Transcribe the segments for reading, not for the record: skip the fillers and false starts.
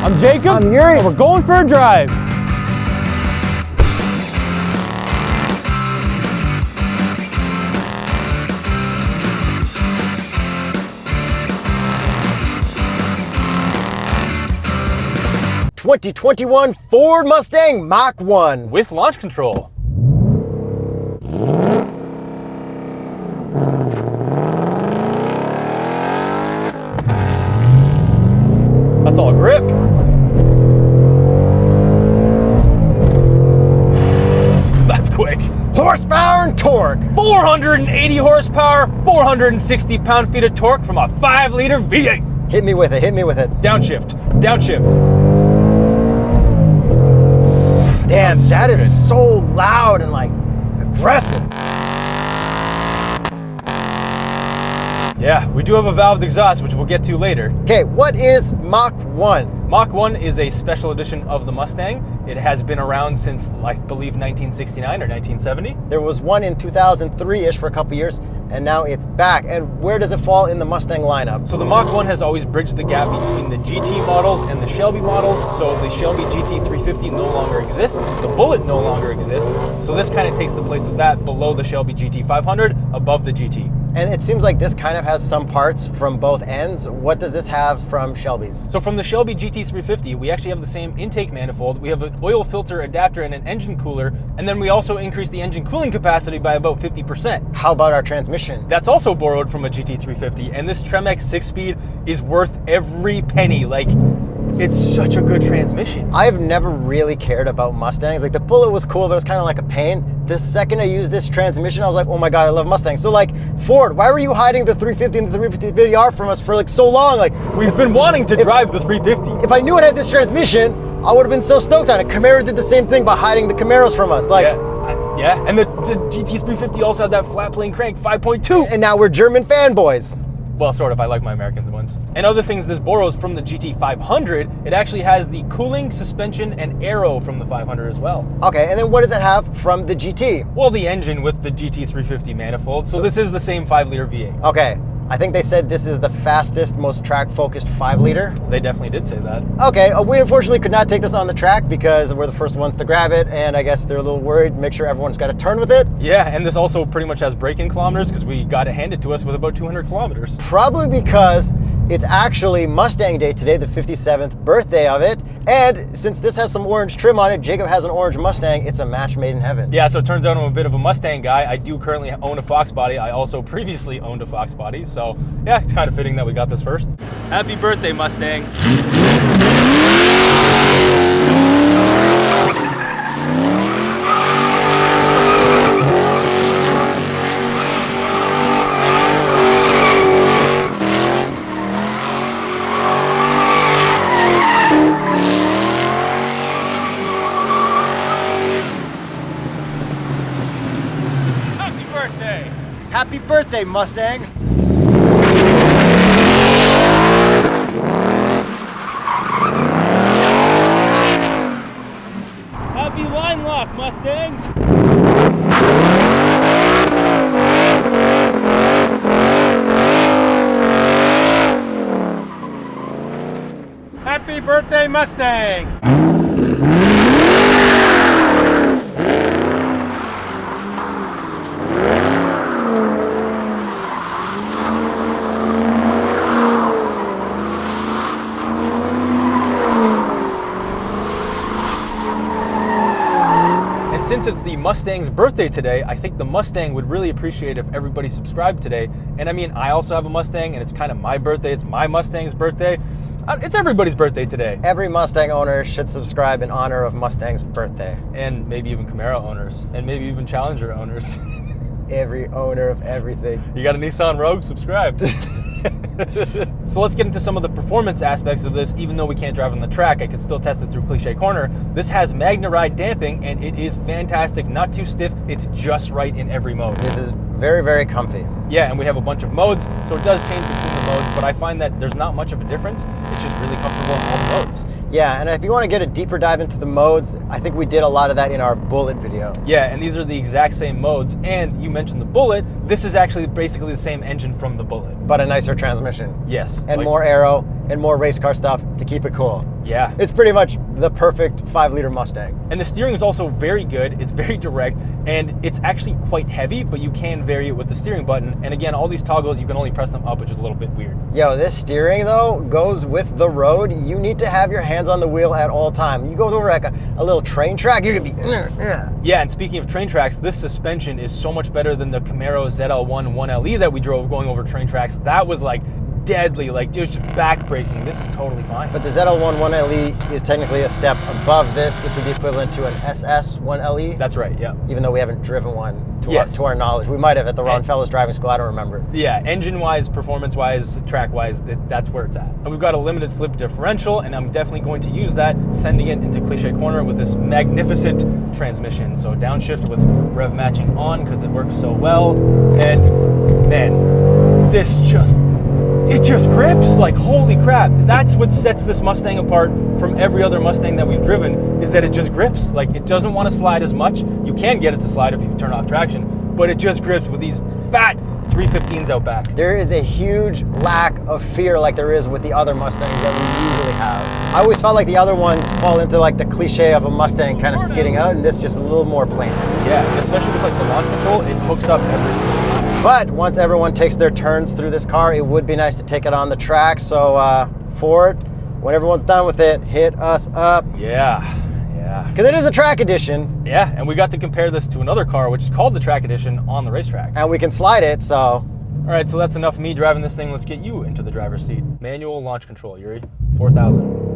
I'm Jacob. I'm Yuri. And we're going for a drive. '21 Ford Mustang Mach 1. With launch control. That's all grip. That's quick. Horsepower and torque. 480 horsepower, 460 pound-feet of torque from a 5-liter V8. Hit me with it, hit me with it. Downshift, downshift. Damn, Sounds that so is good. so loud and like aggressive. Yeah, we do have a valved exhaust, which we'll get to later. Okay, what is Mach 1? Mach 1 is a special edition of the Mustang. It has been around since, I believe, 1969 or 1970. There was one in 2003-ish for a couple years, and now it's back. And where does it fall in the Mustang lineup? So the Mach 1 has always bridged the gap between the GT models and the Shelby models. So the Shelby GT350 no longer exists. The Bullet no longer exists. So this kind of takes the place of that, below the Shelby GT500, above the GT. And it seems like this kind of has some parts from both ends. What does this have from Shelby's? So from the Shelby GT350, we actually have the same intake manifold. We have an oil filter adapter and an engine cooler, and then we also increased the engine cooling capacity by about 50%. How about our transmission? That's also borrowed from a GT350, and this Tremec 6-speed is worth every penny. Like, it's such a good transmission. I've never really cared about Mustangs. Like, the Bullet was cool, but it's kind of like a pain. The second I used this transmission, I was like, oh my God, I love Mustangs. So like, Ford, why were you hiding the 350 and the 350 VDR from us for like so long? Like, We've been wanting to drive the 350. if I knew it had this transmission, I would have been so stoked on it. Camaro did the same thing by hiding the Camaros from us. Like, Yeah, and the GT350 also had that flat plane crank 5.2. and now we're German fanboys. Well, sort of. I like my American ones. And other things this borrows from the GT500, it actually has the cooling, suspension, and aero from the 500 as well. Okay, and then what does it have from the GT? Well, the engine with the GT350 manifold. So this is the same 5-liter V8. Okay, I think they said this is the fastest, most track-focused 5-liter. They definitely did say that. Okay, we unfortunately could not take this on the track because we're the first ones to grab it, and I guess they're a little worried, make sure everyone's got a turn with it. Yeah, and this also pretty much has break-in kilometers because we got it handed to us with about 200 kilometers. Probably because it's actually Mustang Day today, the 57th birthday of it, and since this has some orange trim on it, Jacob has an orange Mustang, it's a match made in heaven. Yeah, so it turns out I'm a bit of a Mustang guy. I do currently own a Fox body. I also previously owned a Fox body. So yeah, it's kind of fitting that we got this first. Happy birthday, Mustang. Happy birthday. Happy birthday, Mustang. Happy line lock, Mustang. Happy birthday, Mustang! And since it's the Mustang's birthday today, I think the Mustang would really appreciate if everybody subscribed today. And I mean, I also have a Mustang, and it's kind of my birthday. It's my Mustang's birthday. It's everybody's birthday today. Every Mustang owner should subscribe in honor of Mustang's birthday. And maybe even Camaro owners, and maybe even Challenger owners. Every owner of everything. You got a Nissan Rogue? Subscribe. So let's get into some of the performance aspects of this. Even though we can't drive on the track, I could still test it through Cliche Corner. This has Magna Ride damping, and it is fantastic. Not too stiff. It's just right in every mode. This is very, very comfy. Yeah, and we have a bunch of modes, so it does change between the modes, but I find that there's not much of a difference. It's just really comfortable in all the modes. Yeah, and if you want to get a deeper dive into the modes, I think we did a lot of that in our Bullet video. Yeah, and these are the exact same modes, and you mentioned the Bullet. This is actually basically the same engine from the Bullet. But a nicer transmission. Yes. And more aero, and more race car stuff to keep it cool. Yeah. It's pretty much the perfect 5-liter Mustang. And the steering is also very good. It's very direct, and it's actually quite heavy, but you can vary it with the steering button. And again, all these toggles, you can only press them up, which is a little bit weird. Yo, this steering though goes with the road. You need to have your hands on the wheel at all time. You go over like a little train track, you're gonna be Yeah, and speaking of train tracks, this suspension is so much better than the Camaro ZL1 1LE that we drove going over train tracks. That was like deadly, like just back-breaking. This is totally fine. But the ZL1 1LE is technically a step above this. This would be equivalent to an SS 1LE. That's right, yeah. Even though we haven't driven one to our knowledge. We might have at the Ron Fellows driving school, I don't remember. Yeah, engine-wise, performance-wise, track-wise, that's where it's at. And we've got a limited slip differential, and I'm definitely going to use that, sending it into Cliche Corner with this magnificent transmission. So downshift with rev matching on because it works so well. And man, it just grips like holy crap. That's what sets this Mustang apart from every other Mustang that we've driven, is that it just grips. Like, it doesn't want to slide as much. You can get it to slide if you turn off traction, but it just grips with these fat 315s out back. There is a huge lack of fear like there is with the other Mustangs that we usually have. I always felt like the other ones fall into like the cliche of a Mustang kind of skidding out, and this just a little more plain. Yeah, especially with like the launch control, it hooks up every single time. But once everyone takes their turns through this car, it would be nice to take it on the track. So Ford, when everyone's done with it, hit us up. Yeah. Because it is a track edition. Yeah, and we got to compare this to another car, which is called the track edition, on the racetrack. And we can slide it, so. All right, so that's enough of me driving this thing. Let's get you into the driver's seat. Manual launch control, Yuri, 4,000.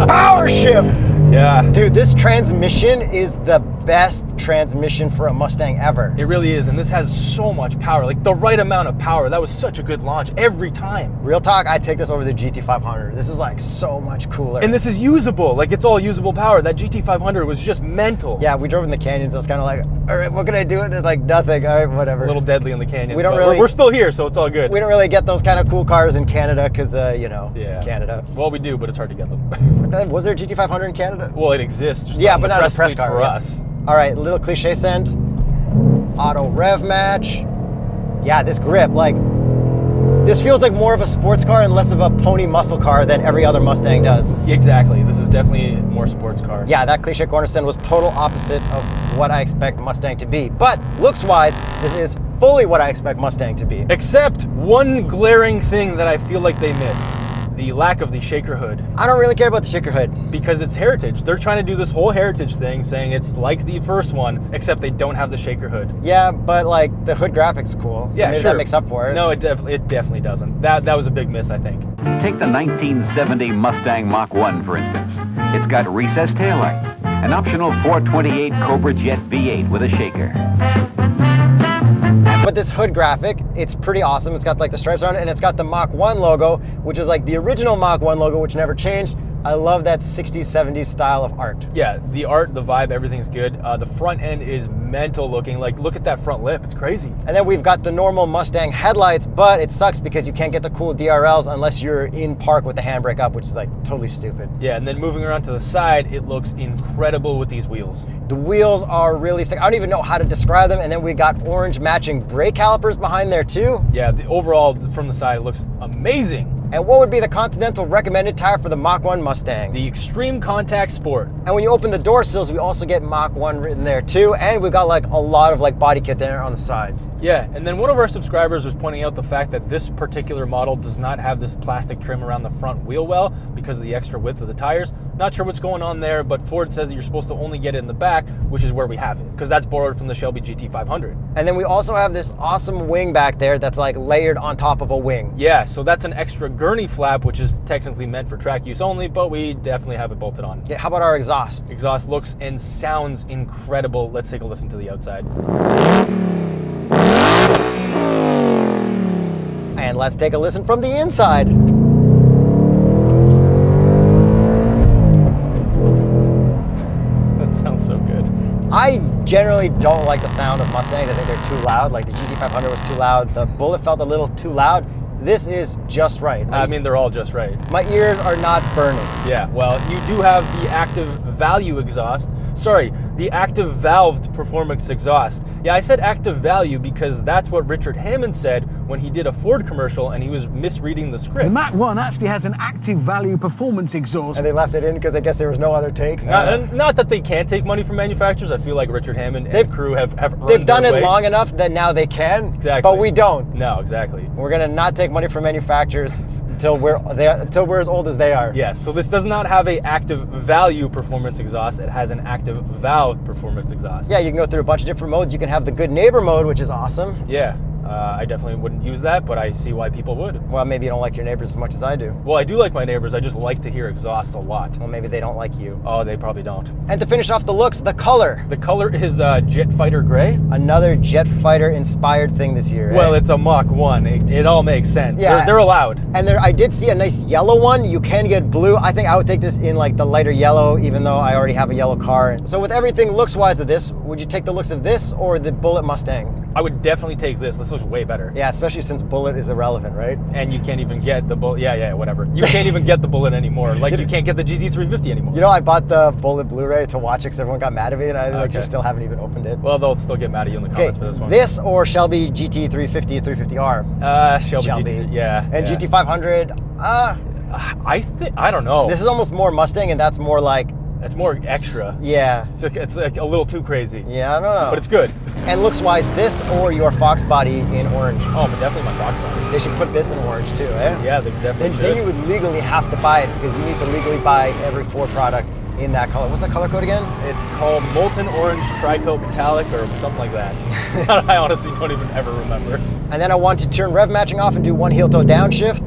Power shift! Yeah. Dude, this transmission is the best transmission for a Mustang ever. It really is, and this has so much power, like the right amount of power. That was such a good launch every time. Real talk, I take this over the GT500. This is like so much cooler. And this is usable, like it's all usable power. That GT500 was just mental. Yeah, we drove in the canyons. I was kind of like, all right, what can I do with it? Like nothing, all right, whatever. A little deadly in the canyons. We don't really, we're still here, so it's all good. We don't really get those kind of cool cars in Canada because, yeah. Canada. Well, we do, but it's hard to get them. Was there a GT500 in Canada? Well, it exists. Just yeah, but not a press car for us. All right, little cliche send. Auto rev match. Yeah, this grip, like, this feels like more of a sports car and less of a pony muscle car than every other Mustang does. Exactly. This is definitely more sports car. Yeah, that cliche corner send was total opposite of what I expect Mustang to be. But looks-wise, this is fully what I expect Mustang to be. Except one glaring thing that I feel like they missed. The lack of the shaker hood. I don't really care about the shaker hood. Because it's heritage. They're trying to do this whole heritage thing, saying it's like the first one, except they don't have the shaker hood. Yeah, but like the hood graphics cool. So yeah, maybe sure. That makes up for it. No, it definitely doesn't. That was a big miss, I think. Take the 1970 Mustang Mach 1, for instance. It's got recessed taillights, an optional 428 Cobra Jet V8 with a shaker. But this hood graphic, it's pretty awesome. It's got like the stripes on it, and it's got the Mach 1 logo, which is like the original Mach 1 logo, which never changed. I love that 60s, 70s style of art. Yeah, the art, the vibe, everything's good. The front end is mental looking. Like, look at that front lip. It's crazy. And then we've got the normal Mustang headlights, but it sucks because you can't get the cool DRLs unless you're in park with the handbrake up, which is like totally stupid. Yeah, and then moving around to the side, it looks incredible with these wheels. The wheels are really sick. I don't even know how to describe them. And then we got orange matching brake calipers behind there too. Yeah, the overall from the side, it looks amazing. And what would be the Continental recommended tire for the Mach 1 Mustang? The Extreme Contact Sport. And when you open the door sills, we also get Mach 1 written there too. And we've got like a lot of like body kit there on the side. Yeah, and then one of our subscribers was pointing out the fact that this particular model does not have this plastic trim around the front wheel well because of the extra width of the tires. Not sure what's going on there, but Ford says that you're supposed to only get it in the back, which is where we have it, because that's borrowed from the Shelby GT500. And then we also have this awesome wing back there that's like layered on top of a wing. Yeah, so that's an extra gurney flap, which is technically meant for track use only, but we definitely have it bolted on. Yeah, how about our exhaust? Exhaust looks and sounds incredible. Let's take a listen to the outside. And let's take a listen from the inside. That sounds so good. I generally don't like the sound of Mustangs. I think they're too loud. Like the GT500 was too loud. The Bullet felt a little too loud. This is just right. I mean, they're all just right. My ears are not burning. Yeah, well, you do have the active value exhaust. Sorry, the active valved performance exhaust. Yeah, I said active value because that's what Richard Hammond said when he did a Ford commercial and he was misreading the script. The Mach 1 actually has an active value performance exhaust. And they left it in because I guess there was no other takes. Not that they can't take money from manufacturers. I feel like Richard Hammond and crew have earned They've done their it way. long enough that now they can. Exactly. But we don't. No, exactly. We're gonna not take money from manufacturers until we're as old as they are. Yes, so this does not have a active value performance exhaust. It has an active valve performance exhaust. Yeah, you can go through a bunch of different modes. You can have the good neighbor mode, which is awesome. Yeah, I definitely wouldn't use that, but I see why people would. Well, maybe you don't like your neighbors as much as I do. Well, I do like my neighbors. I just like to hear exhaust a lot. Well, maybe they don't like you. Oh, they probably don't. And to finish off the looks, the color. The color is Jet Fighter Gray. Another Jet Fighter inspired thing this year. Well, it's a Mach 1. It all makes sense. Yeah. They're allowed. And I did see a nice yellow one. You can get blue. I think I would take this in like the lighter yellow, even though I already have a yellow car. So with everything looks-wise of this, would you take the looks of this or the Bullet Mustang? I would definitely take this. This looks way better. Yeah, especially since Bullet is irrelevant, right? And you can't even get the Bullet. Yeah, whatever. You can't even get the Bullet anymore. Like you can't get the GT350 anymore. You know, I bought the Bullet Blu-ray to watch it because everyone got mad at me, and I Okay. just still haven't even opened it. Well, they'll still get mad at you in the comments for this one. This or Shelby GT350, 350R. Shelby. GT, yeah. And yeah. GT500, I don't know. this is almost more Mustang, and that's more like... It's more extra. Yeah. It's like a little too crazy. Yeah, I don't know. But it's good. And looks-wise, this or your Fox body in orange. Oh, but definitely my Fox body. They should put this in orange too, eh? Yeah, they definitely should. Then you would legally have to buy it because you need to legally buy every Ford product in that color. What's that color code again? It's called Molten Orange Tricoat Metallic or something like that. I honestly don't even ever remember. And then I want to turn rev matching off and do one heel toe downshift.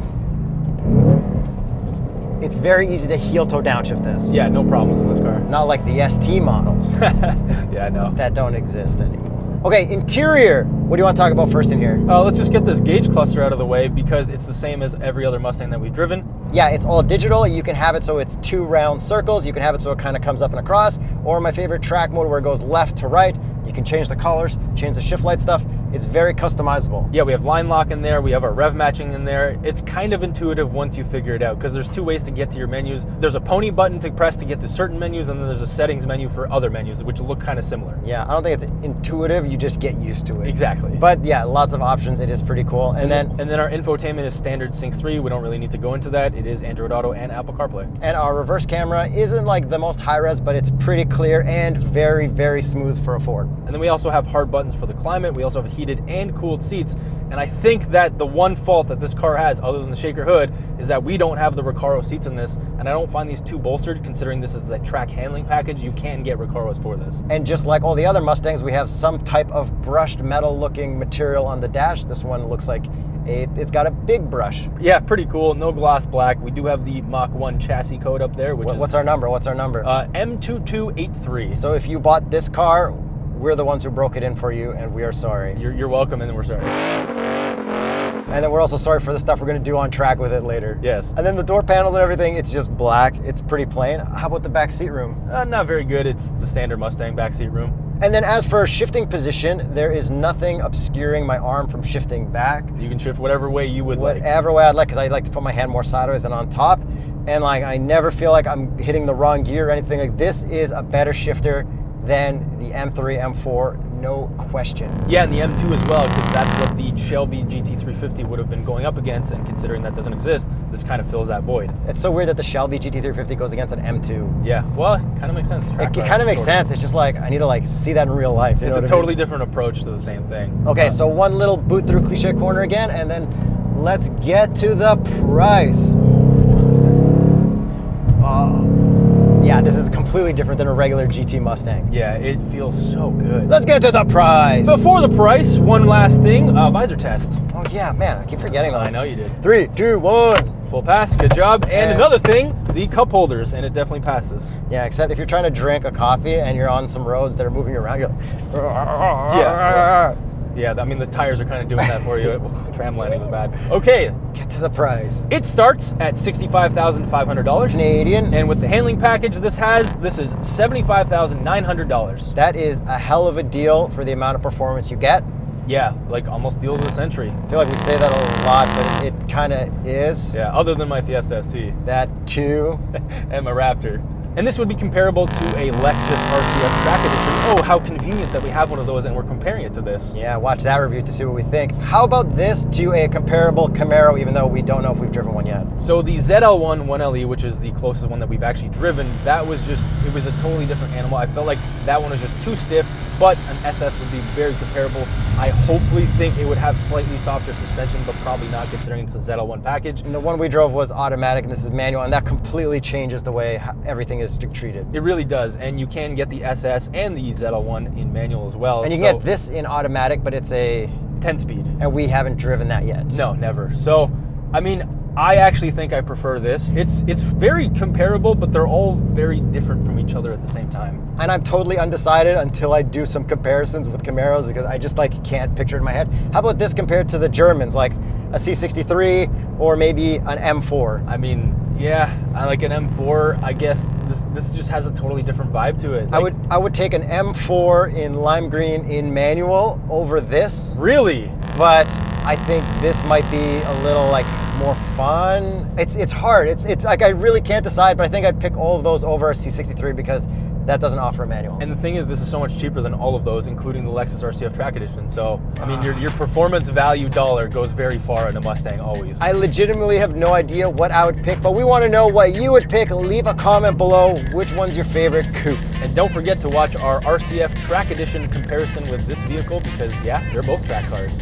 It's very easy to heel toe downshift this. Yeah, no problems in this car. Not like the ST models Yeah, I know. that don't exist anymore. Okay, interior. What do you want to talk about first in here? Let's just get this gauge cluster out of the way because it's the same as every other Mustang that we've driven. Yeah, it's all digital. You can have it so it's 2 round circles. You can have it so it kind of comes up and across. Or my favorite track mode where it goes left to right. You can change the colors, change the shift light stuff. It's very customizable. Yeah, we have line lock in there. We have our rev matching in there. It's kind of intuitive once you figure it out because there's 2 ways to get to your menus. There's a pony button to press to get to certain menus, and then there's a settings menu for other menus, which look kind of similar. Yeah, I don't think it's intuitive. You just get used to it. Exactly. But yeah, lots of options. It is pretty cool. And then our infotainment is standard Sync 3. We don't really need to go into that. It is Android Auto and Apple CarPlay. and our reverse camera isn't like the most high res, but it's pretty clear and very, very smooth for a Ford. And then we also have hard buttons for the climate. We also have heated and cooled seats. And I think that the one fault that this car has, other than the shaker hood, is that we don't have the Recaro seats in this. And I don't find these too bolstered, considering this is the track handling package. You can get Recaros for this. And just like all the other Mustangs, we have some type of brushed metal looking material on the dash. This one looks like it's got a big brush. Yeah, pretty cool. No gloss black. We do have the Mach 1 chassis code up there, which is What's our number? What's our number? M2283. So if you bought this car, we're the ones who broke it in for you, and we are sorry. You're welcome, and we're sorry. And then we're also sorry for the stuff we're going to do on track with it later. Yes. And then the door panels and everything, it's just black. It's pretty plain. How about the back seat room? Not very good. It's the standard Mustang backseat room. And then as for shifting position, there is nothing obscuring my arm from shifting back. You can shift whatever way you would like. Whatever way I'd like, because I like to put my hand more sideways than on top. And like, I never feel like I'm hitting the wrong gear or anything. Like, this is a better shifter than the M3, M4, no question. Yeah, and the M2 as well, because that's what the Shelby GT350 would have been going up against, and considering that doesn't exist, this kind of fills that void. It's so weird that the Shelby GT350 goes against an M2. Yeah, well, it kind of makes sense. It kind of makes sense. It's just like, I need to like see that in real life. You It's know a what I totally mean? different approach to the same thing. Okay, so one little boot through cliche corner again, and then let's get to the price. Yeah, this is completely different than a regular GT Mustang. Yeah, it feels so good. Let's get to the price. Before the price, one last thing, visor test. Oh yeah, man, I keep forgetting those. I know you did. 3, 2, 1. Full pass, good job. And And- another thing, the cup holders, and it definitely passes. Yeah, except if you're trying to drink a coffee and you're on some roads that are moving around, you're like, Yeah. Yeah, I mean, the tires are kind of doing that for you. Tram landing was bad. Okay, Get to the price. it starts at $65,500. Canadian. And with the handling package this is $75,900. That is a hell of a deal for the amount of performance you get. Yeah, like almost deal of the century. I feel like we say that a lot, but it kind of is. Yeah, other than my Fiesta ST. That too. And my Raptor. And this would be comparable to a Lexus RCF Track Edition. Oh, how convenient that we have one of those and we're comparing it to this. Yeah, watch that review to see what we think. How about this to a comparable Camaro, even though we don't know if we've driven one yet? So the ZL1 1LE, which is the closest one that we've actually driven, that was just, it was a totally different animal. I felt like that one was just too stiff, but an SS would be very comparable. I hopefully think it would have slightly softer suspension, but probably not considering it's a ZL1 package. And the one we drove was automatic and this is manual, and that completely changes the way everything is treated. It really does, and you can get the SS and the ZL1 in manual as well. And you can get this in automatic, but it's a 10-speed. And we haven't driven that yet. No, never. So, I mean, I actually think I prefer this. It's very comparable, but they're all very different from each other at the same time. And I'm totally undecided until I do some comparisons with Camaros because I just like can't picture it in my head. How about this compared to the Germans, like a C63 or maybe an M4? I mean, yeah, I like an M4. I guess this just has a totally different vibe to it. Like, I would take an M4 in lime green in manual over this. Really? But I think this might be a little like more fun. It's hard. It's like I really can't decide, but I think I'd pick all of those over a C63 because that doesn't offer a manual. And the thing is, this is so much cheaper than all of those, including the Lexus RCF Track Edition. So, I mean, your performance value dollar goes very far in a Mustang, always. I legitimately have no idea what I would pick, but we want to know what you would pick. Leave a comment below which one's your favorite coupe. And don't forget to watch our RCF Track Edition comparison with this vehicle because, yeah, they're both track cars.